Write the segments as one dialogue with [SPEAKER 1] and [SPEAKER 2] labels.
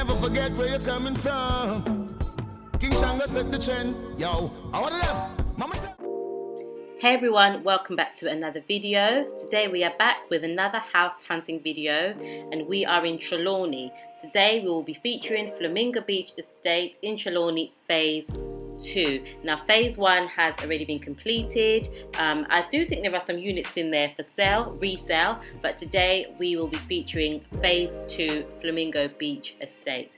[SPEAKER 1] Never forget where you're coming from. King Shanga set the trend. Yo, I want them. Mama.
[SPEAKER 2] Hey everyone, welcome back to another video. Today we are back with another house hunting video and we are in Trelawny. Today we will be featuring Flamingo Beach Estate in Trelawny Phase 2. Now Phase 1 has already been completed. I do think there are some units in there for sale, resale, but today we will be featuring Phase 2 Flamingo Beach Estate.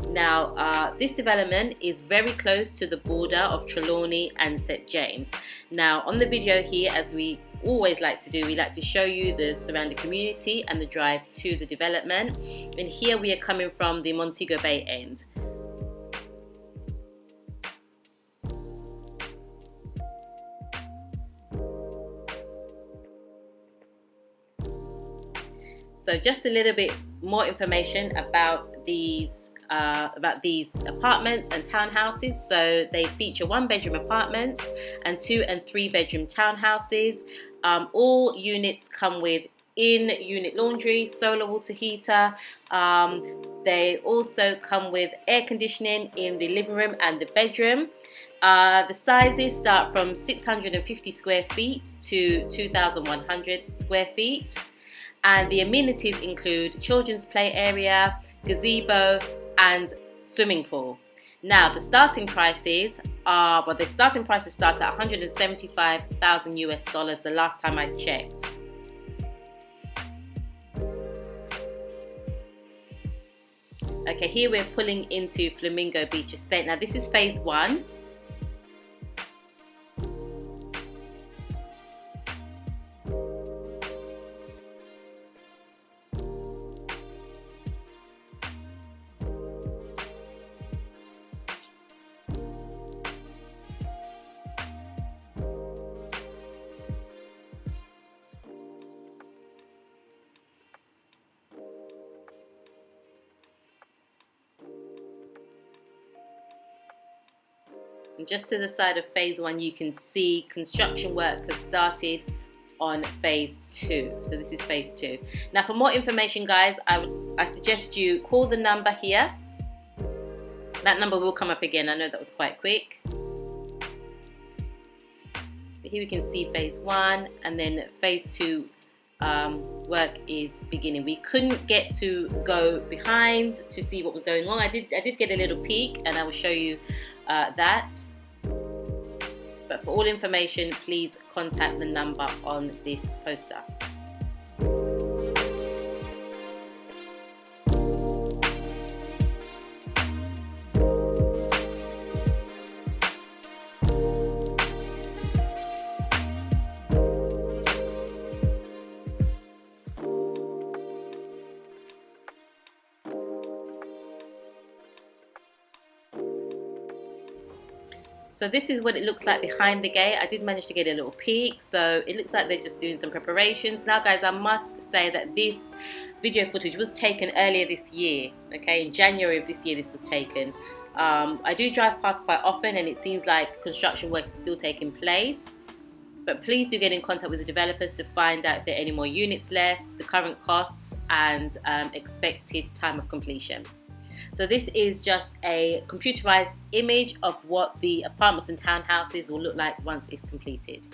[SPEAKER 2] Now this development is very close to the border of Trelawny and St James. Now on the video here, as we always like to do, we like to show you the surrounding community and the drive to the development. And here we are coming from the Montego Bay end. So just a little bit more information about these apartments and townhouses. So they feature 1-bedroom apartments and 2- and 3-bedroom townhouses. All units come with in-unit laundry, solar water heater. They also come with air conditioning in the living room and the bedroom. The sizes start from 650 square feet to 2,100 square feet. And the amenities include children's play area, gazebo, and swimming pool. Now the starting prices start at 175,000 US dollars the last time I checked. Okay, here we're pulling into Flamingo Beach Estate. Now this is Phase 1. And just to the side of Phase 1, you can see construction work has started on Phase 2. So this is Phase 2. Now for more information, guys, I suggest you call the number here. That number will come up again. I know that was quite quick. But here we can see Phase 1 and then Phase 2 work is beginning. We couldn't get to go behind to see what was going on. I did get a little peek and I will show you that. But for all information, please contact the number on this poster. So this is what it looks like behind the gate. I did manage to get a little peek. So it looks like they're just doing some preparations. Now guys, I must say that this video footage was taken earlier this year. Okay, in January of this year this was taken. I do drive past quite often and it seems like construction work is still taking place. But please do get in contact with the developers to find out if there are any more units left, the current costs and expected time of completion. So this is just a computerized image of what the apartments and townhouses will look like once it's completed.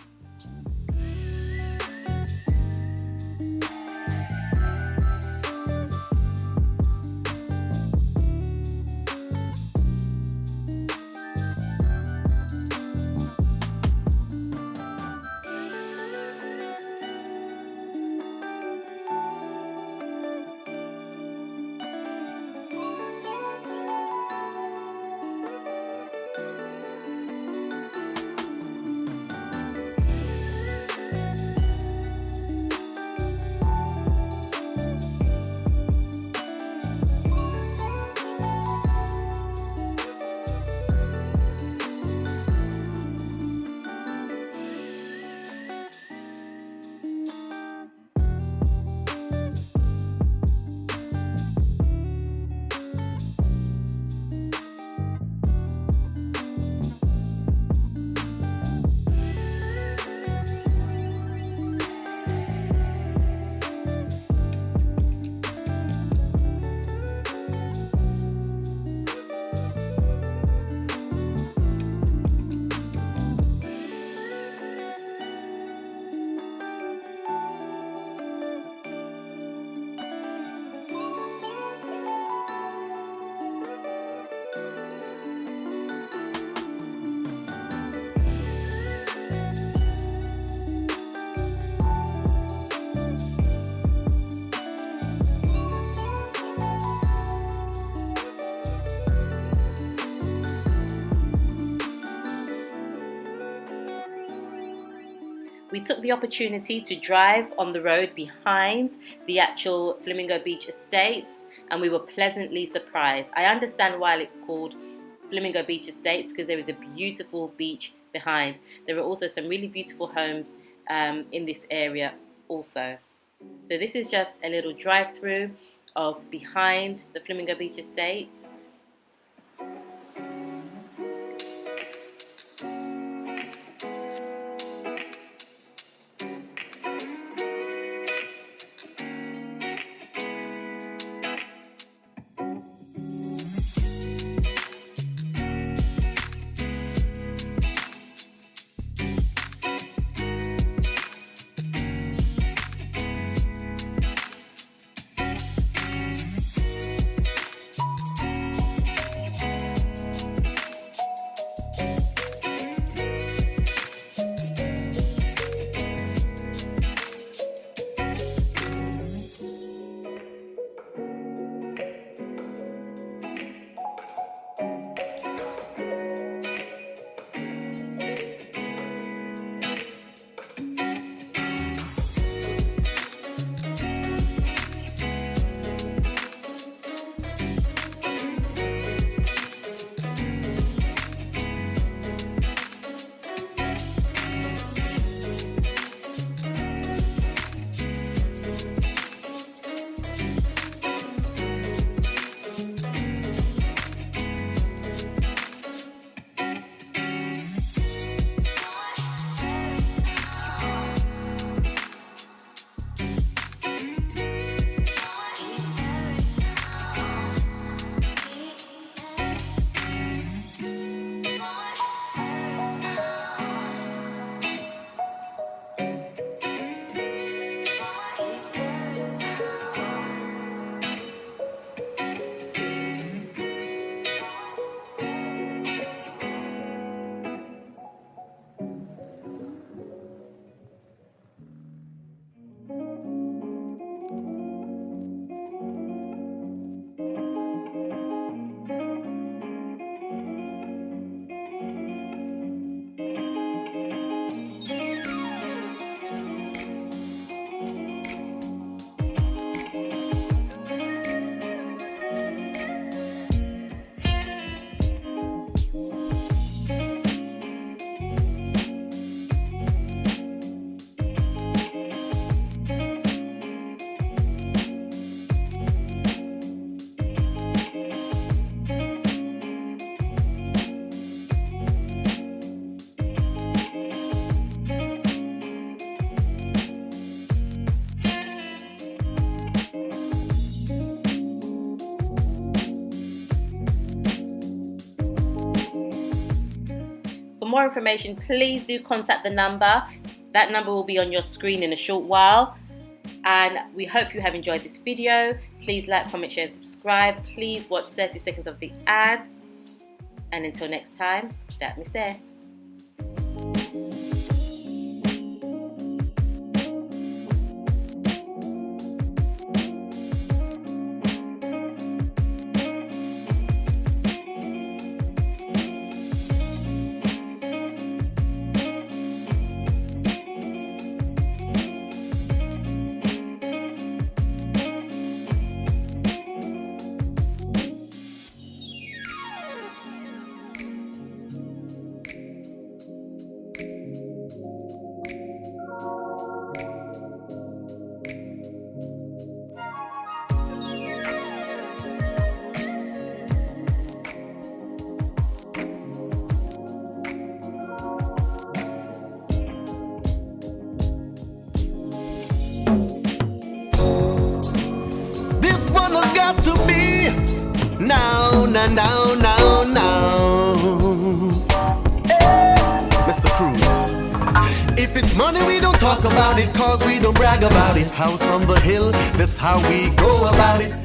[SPEAKER 2] We took the opportunity to drive on the road behind the actual Flamingo Beach Estates, and we were pleasantly surprised. I understand why it's called Flamingo Beach Estates, because there is a beautiful beach behind. There are also some really beautiful homes in this area also. So this is just a little drive-through of behind the Flamingo Beach Estates. For more information, please do contact the number. That number will be on your screen in a short while. And we hope you have enjoyed this video. Please like, comment, share and subscribe. Please watch 30 seconds of the ads. And until next time, datmisehtv.
[SPEAKER 1] Got to be now. Hey, Mr. Cruz. If it's money, we don't talk about it, cause we don't brag about it. House on the hill, that's how we go about it.